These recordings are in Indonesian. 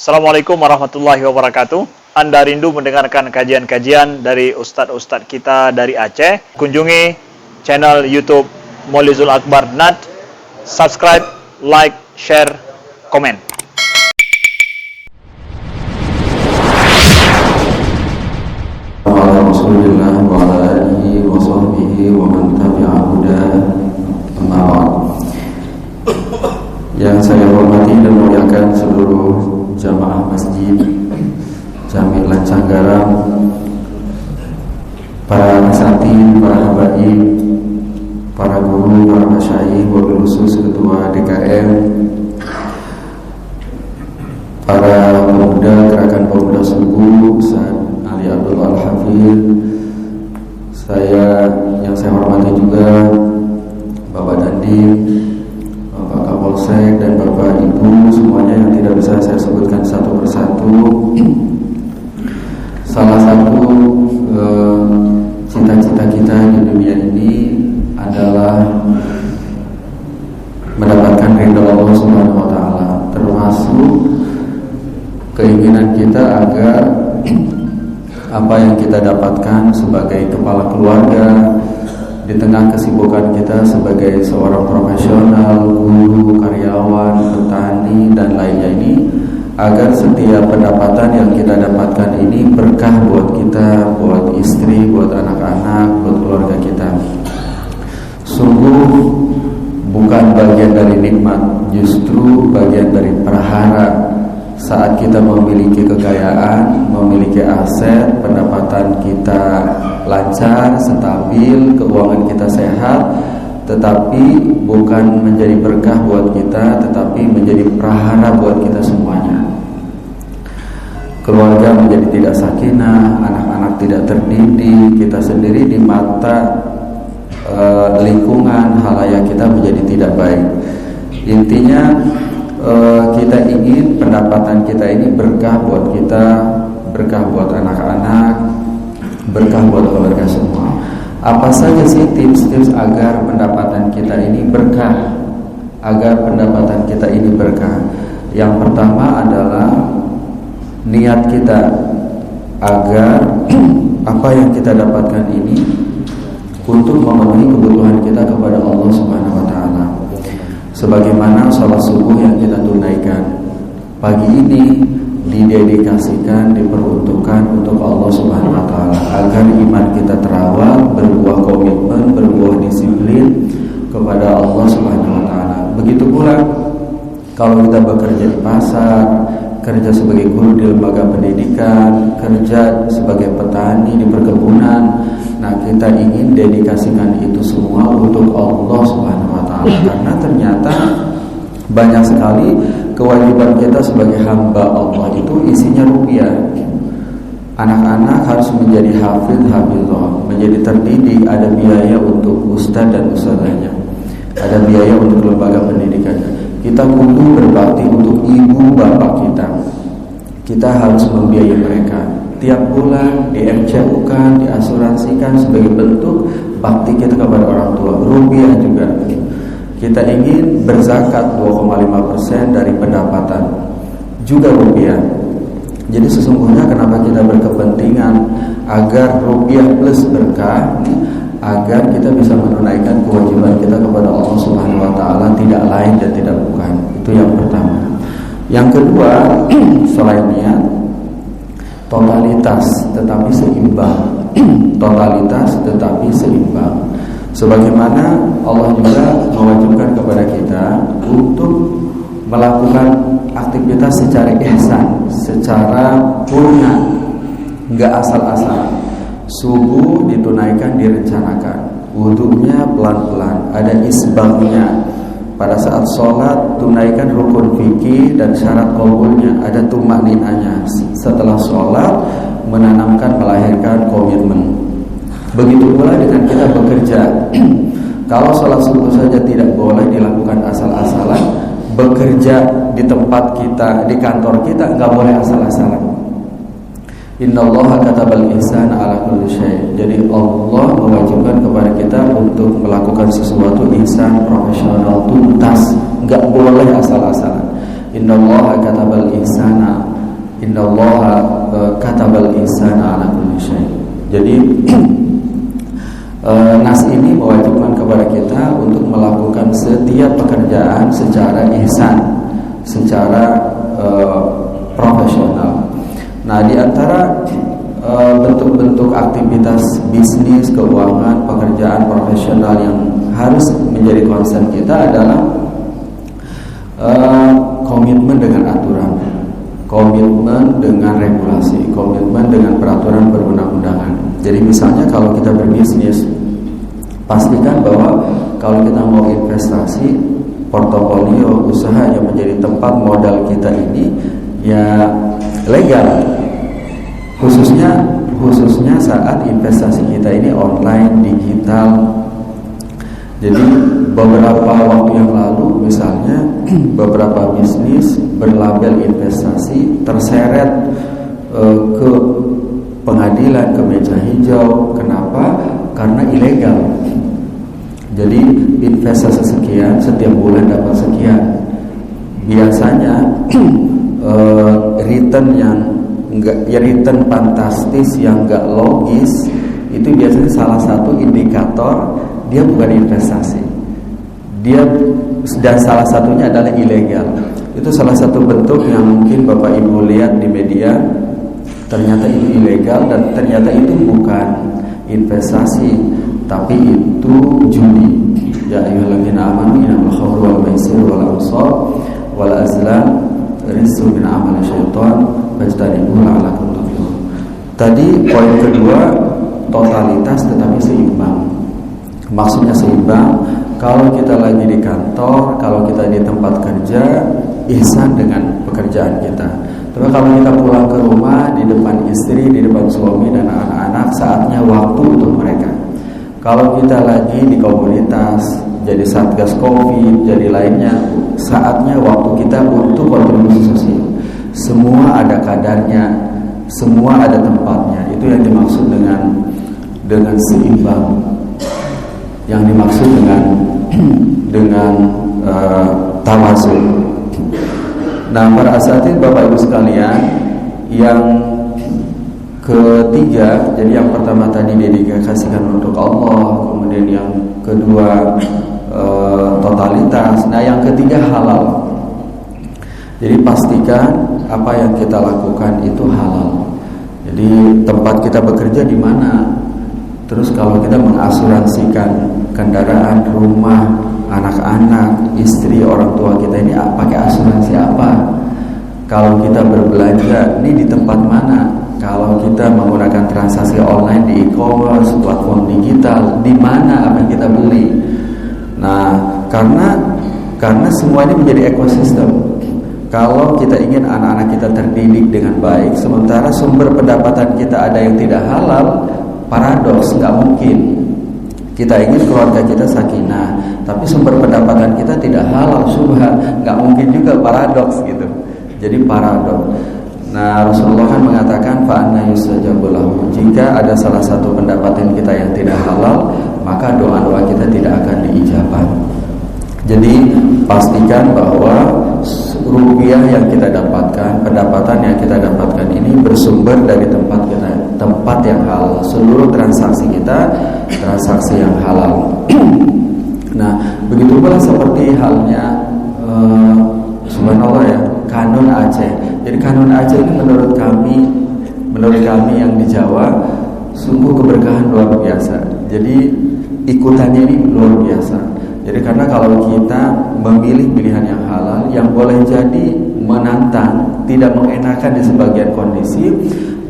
Assalamualaikum warahmatullahi wabarakatuh. Anda rindu mendengarkan kajian-kajian dari ustadz-ustadz kita dari Aceh? Kunjungi channel YouTube Maulizul Akbar NAD. Subscribe, like, share, komen. Rasulullah wa ala alihi wa sahbihi wa man tabi'a huda, amma ba'd. Yang saya hormati dan muliakan seluruh jamaah masjid Jami' Lancanggaram, para asatidz, para habaib, para guru, para masyayikh, wabil khusus ketua DKM, para pemuda Gerakan Pemuda Subuh, Ustaz Ali Abdul Al-Hafidh, yang saya hormati juga Bapak Dandim, Bapak Kapolsek, dan Bapak Ibu semuanya yang tidak bisa saya sebutkan satu persatu. Salah satu cita-cita kita di dunia ini adalah mendapatkan ridha Allah Subhanahu wa taala, termasuk keinginan kita agar apa yang kita dapatkan sebagai kepala keluarga di tengah kesibukan kita sebagai seorang profesional, guru, karyawan, petani, dan lainnya ini, agar setiap pendapatan yang kita dapatkan ini berkah buat kita, buat istri, buat anak-anak, buat keluarga kita. Sungguh bukan bagian dari nikmat, justru bagian dari prahara. Saat kita memiliki kekayaan, memiliki aset, pendapatan kita lancar, stabil, keuangan kita sehat, tetapi bukan menjadi berkah buat kita, tetapi menjadi prahara buat kita semuanya. Keluarga menjadi tidak sakinah, anak-anak tidak terdidik, kita sendiri di mata lingkungan halayak kita menjadi tidak baik. Intinya kita ingin pendapatan kita ini berkah buat kita, berkah buat anak-anak, berkah buat keluarga semua. Apa saja sih tips-tips agar pendapatan kita ini berkah? Agar pendapatan kita ini berkah. Yang pertama adalah niat kita agar apa yang kita dapatkan ini untuk memenuhi kebutuhan kita kepada Allah Subhanahu wa taala. Sebagaimana sholat subuh yang kita tunaikan pagi ini didedikasikan, diperuntukkan untuk Allah Subhanahu wa taala, agar iman kita terawat, berbuah komitmen, berbuah disiplin kepada Allah Subhanahu wa taala. Begitu pula kalau kita bekerja di pasar, kerja sebagai guru di lembaga pendidikan, kerja sebagai petani di perkebunan, nah kita ingin dedikasikan itu semua untuk Allah Subhanahu wa taala, karena ternyata banyak sekali kewajiban kita sebagai hamba Allah itu isinya rupiah. Anak-anak harus menjadi hafidhah, menjadi terdidik, ada biaya untuk ustaz dan ustazahnya, ada biaya untuk lembaga pendidikannya. Kita kudu berbakti untuk ibu bapak kita. Kita harus membiayai mereka. Tiap bulan di MCU-kan, diasuransikan sebagai bentuk bakti kita kepada orang tua. Rupiah juga. Kita ingin berzakat 2,5% dari pendapatan, juga rupiah. Jadi sesungguhnya kenapa kita berkepentingan agar rupiah plus berkah, agar kita bisa menunaikan kewajiban kita kepada Allah Subhanahu wa taala, tidak lain dan tidak bukan. Itu yang pertama. Yang kedua, selain niat, totalitas tetapi seimbang. Totalitas tetapi seimbang. Sebagaimana Allah juga mewajibkan kepada kita untuk melakukan aktivitas secara ihsan, secara purna, enggak asal-asalan. Subuh ditunaikan, direncanakan, wudunya pelan-pelan, ada isbahnya. Pada saat sholat tunaikan rukun fikih dan syarat qabulnya, ada tumakninanya. Setelah sholat menanamkan, melahirkan komitmen. Begitu pula dengan kita bekerja. Kalau sholat subuh saja tidak boleh dilakukan asal-asalan, bekerja di tempat kita, di kantor kita nggak boleh asal-asalan. Innallaha katabal ihsana ala kulli syai'. Jadi Allah mewajibkan kepada kita untuk melakukan sesuatu ihsan, profesional, tuntas, nggak boleh asal-asalan. Innallaha katabal ihsana innallaha katabal ihsana ala kulli syai. Jadi nas ini mewajibkan kepada kita untuk melakukan setiap pekerjaan secara ihsan, secara profesional. Nah, di antara bentuk-bentuk aktivitas bisnis, keuangan, pekerjaan profesional yang harus menjadi concern kita adalah komitmen dengan aturan, komitmen dengan regulasi, komitmen dengan peraturan perundang-undangan. Jadi misalnya kalau kita berbisnis, pastikan bahwa kalau kita mau investasi, portofolio usaha yang menjadi tempat modal kita ini ya legal. Khususnya saat investasi kita ini online, digital. Jadi beberapa waktu yang lalu misalnya beberapa bisnis berlabel investasi terseret ke pengadilan, ke meja hijau. Kenapa? Karena ilegal. Jadi investasi sekian setiap bulan dapat sekian. Biasanya return fantastis yang enggak logis itu biasanya salah satu indikator dia bukan investasi. Dan salah satunya adalah ilegal. Itu salah satu bentuk yang mungkin Bapak Ibu lihat di media, ternyata itu ilegal dan ternyata itu bukan investasi, tapi itu judi. Ya ayyuhalladzina amanu innamal khamru wal maisiru wal ansab wal azlam rizqun min amali syaitan fajtanibuhu la'allakum tuflihun. Tadi poin kedua, totalitas tetapi seimbang. Maksudnya seimbang, kalau kita lagi di kantor, kalau kita di tempat kerja, ihsan dengan pekerjaan kita. Terus kalau kita pulang ke rumah, di depan istri, di depan suami dan anak-anak, saatnya waktu untuk mereka. Kalau kita lagi di komunitas, jadi satgas COVID, jadi lainnya, saatnya waktu kita untuk kontribusi sosial. Semua ada kadarnya, semua ada tempatnya. Itu yang dimaksud dengan seimbang. Yang dimaksud dengan tawazun. Nah, para asatidz Bapak Ibu sekalian, yang ketiga, jadi yang pertama tadi dedikasikan untuk Allah, kemudian yang kedua totalitas. Nah, yang ketiga halal. Jadi pastikan apa yang kita lakukan itu halal. Jadi tempat kita bekerja di mana? Terus kalau kita mengasuransikan kendaraan, rumah, anak-anak, istri, orang tua kita ini pakai asuransi apa? Kalau kita berbelanja, ini di tempat mana? Kalau kita menggunakan transaksi online di e-commerce, platform digital, di mana apa yang kita beli? Nah, karena semua ini menjadi ekosistem. Kalau kita ingin anak-anak kita terdidik dengan baik, sementara sumber pendapatan kita ada yang tidak halal, paradoks, nggak mungkin. Kita ingin keluarga kita sakinah, tapi sumber pendapatan kita tidak halal, syubhat, nggak mungkin juga, paradoks gitu. Jadi paradoks. Nah, Rasulullah kan mengatakan fa'anna yustajabu lahu. Jika ada salah satu pendapatan kita yang tidak halal, maka doa-doa kita tidak akan diijabah. Jadi pastikan bahwa rupiah yang kita dapatkan, pendapatan yang kita dapatkan ini bersumber dari tempat yang halal. Seluruh transaksi kita transaksi yang halal. Nah, begitu pula seperti halnya subhanallah ya, kanun Aceh. Jadi kanun Aceh ini menurut kami yang di Jawa sungguh keberkahan luar biasa. Jadi ikutannya ini luar biasa. Jadi karena kalau kita memilih pilihan yang halal, yang boleh jadi menantang, tidak mengenakan di sebagian kondisi,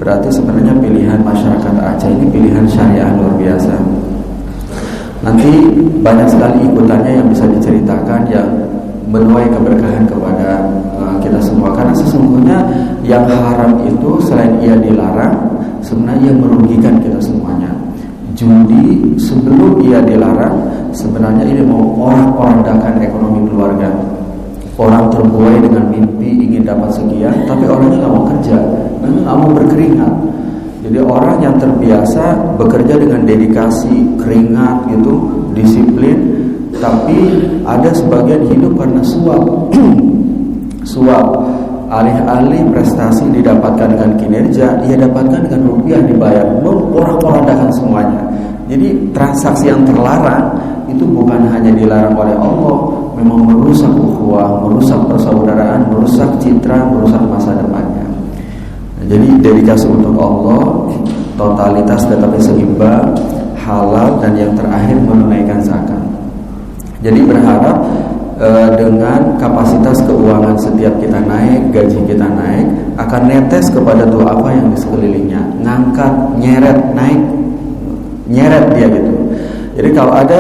berarti sebenarnya pilihan masyarakat Aceh ini pilihan syariah luar biasa. Nanti banyak sekali ikutannya yang bisa diceritakan, yang menuai keberkahan kepada kita semua. Karena sesungguhnya yang haram itu selain ia dilarang, sebenarnya ia merugikan kita semuanya. Judi sebelum ia dilarang, sebenarnya ini mau orang-orandakan ekonomi keluarga. Orang terbuai dengan mimpi ingin dapat sekian, tapi orangnya nggak mau kerja, nggak mau berkeringat. Jadi orang yang terbiasa bekerja dengan dedikasi, keringat gitu, disiplin, tapi ada sebagian hidup karena suap. Suap alih-alih prestasi didapatkan dengan kinerja, ia dapatkan dengan rupiah dibayar, memporak-porandakan semuanya. Jadi transaksi yang terlarang itu bukan hanya dilarang oleh Allah, memang merusak ukhuwah, merusak persaudaraan, merusak citra, merusak masa depannya. Jadi dedikasi untuk Allah, totalitas tetapi seimbang, halal, dan yang terakhir menunaikan zakat. Jadi berharap dengan kapasitas keuangan setiap kita naik, gaji kita naik, akan netes kepada du'afa yang di sekelilingnya, ngangkat, nyeret, naik, nyeret dia gitu. Jadi kalau ada,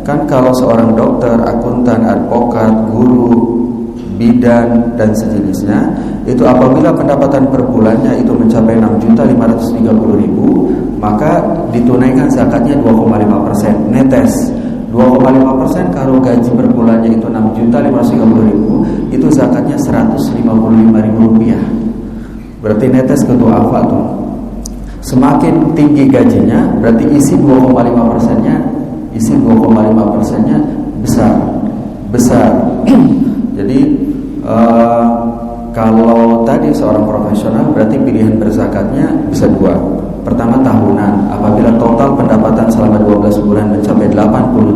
kan kalau seorang dokter, akuntan, advokat, guru, bidan dan sejenisnya, itu apabila pendapatan per bulannya itu mencapai 6.530.000, maka ditunaikan zakatnya 2,5%, netes. 2,5% kalau gaji per bulannya itu 6.530.000, itu zakatnya 155.000 rupiah. Berarti netes ke du'afa tuh. Semakin tinggi gajinya, berarti isi 2,5%-nya besar. Jadi kalau tadi seorang profesional, berarti pilihan berzakatnya bisa dua. Pertama tahunan, apabila total pendapatan selama 12 bulan mencapai 80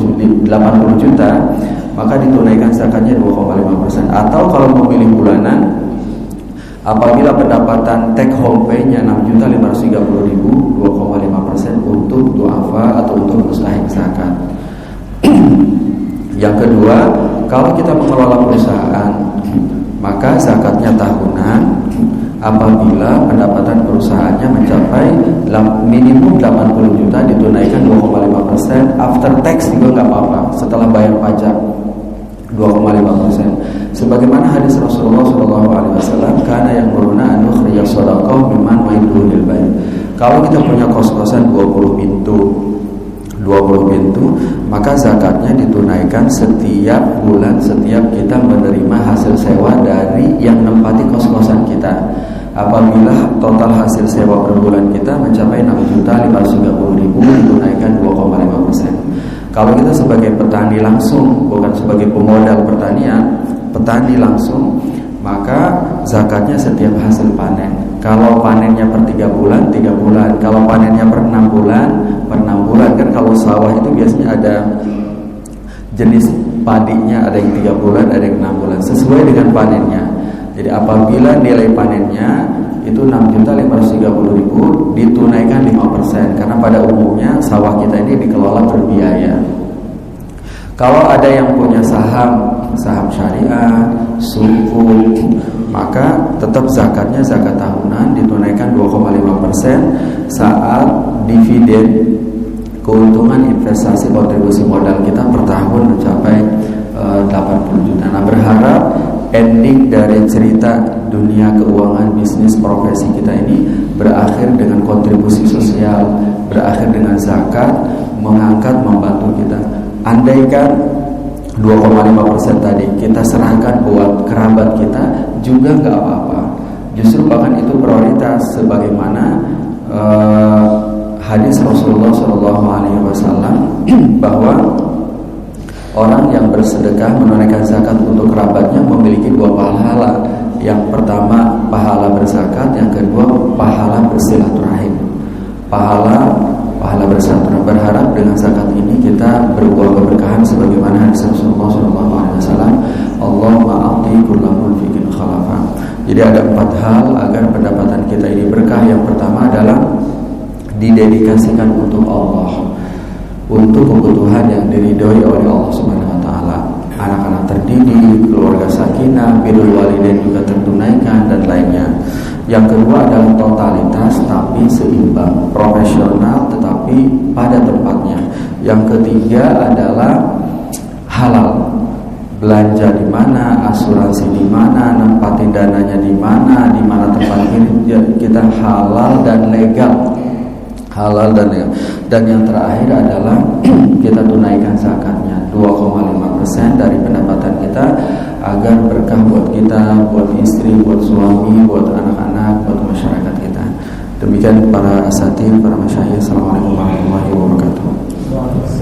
juta, maka ditunaikan zakatnya 2,5%. Atau kalau memilih bulanan, apabila pendapatan take home pay-nya 6.530.000, 2,5% untuk du'afa atau untuk mustahik zakat. Yang kedua, kalau kita mengelola perusahaan, maka zakatnya tahunan. Apabila pendapatan perusahaannya mencapai minimum 80 juta, ditunaikan 2,5%. After tax juga nggak apa-apa, setelah bayar pajak 2,5%. Sebagaimana hadis Rasulullah SAW, karena yang beruna anu khiyas sodaqah miman wa'idul bayt. Kalau kita punya kos-kosan 20 pintu, maka zakatnya ditunaikan setiap bulan, setiap kita menerima hasil sewa dari yang menempati kos-kosan kita. Apabila total hasil sewa per bulan kita mencapai 6.530.000, ditunaikan 2,5%. Kalau kita sebagai petani langsung, bukan sebagai pemodal pertanian, petani langsung, maka zakatnya setiap hasil panen. Kalau panennya per 3 bulan, 3 bulan. Kalau panennya per 6 bulan, per 6 bulan. Kan kalau sawah itu biasanya ada jenis padinya, ada yang 3 bulan, ada yang 6 bulan, sesuai dengan panennya. Jadi apabila nilai panennya itu 6.530.000, ditunaikan 5%, karena pada umumnya sawah kita ini dikelola berbiaya. Kalau ada yang punya saham syariah, sukuk, maka tetap zakatnya zakat tahunan, ditunaikan 2,5% saat dividen keuntungan investasi kontribusi modal kita per tahun mencapai 80 juta. Nah, berharap ending dari cerita dunia keuangan, bisnis, profesi kita ini berakhir dengan kontribusi sosial, berakhir dengan zakat, mengangkat, membantu kita. Andaikan 2,5% tadi kita serahkan buat kerabat kita, juga nggak apa-apa. Justru bahkan itu prioritas, sebagaimana hadis Rasulullah SAW bahwa orang yang bersedekah menunaikan zakat untuk kerabatnya memiliki 2 pahala. Yang pertama pahala berzakat, yang kedua pahala bersilaturahim. Pahala bersilaturahim. Berharap dengan zakat ini kita berbuah keberkahan sebagaimana hadis Rasulullah SAW, Allahumma a'ti kulla munfiqin khalafa. Jadi ada 4 hal agar pendapatan kita ini berkah. Yang pertama adalah didedikasikan untuk Allah, untuk kebutuhan yang diridhoi oleh Allah Subhanahu wa taala. Anak-anak terdidik, keluarga sakinah, birrul walidain juga tertunaikan dan lainnya. Yang kedua adalah totalitas tapi seimbang, profesional tetapi pada tempatnya. Yang ketiga adalah halal. Belanja di mana, asuransi di mana, nempatin dananya di mana tempat kita halal dan legal. Halal dan legal. Dan yang terakhir adalah kita tunaikan zakatnya 2,5% dari pendapatan kita, agar berkah buat kita, buat istri, buat suami, buat anak-anak, buat masyarakat kita. Demikian para asatidz, para masyayikh. Assalamualaikum warahmatullahi wabarakatuh.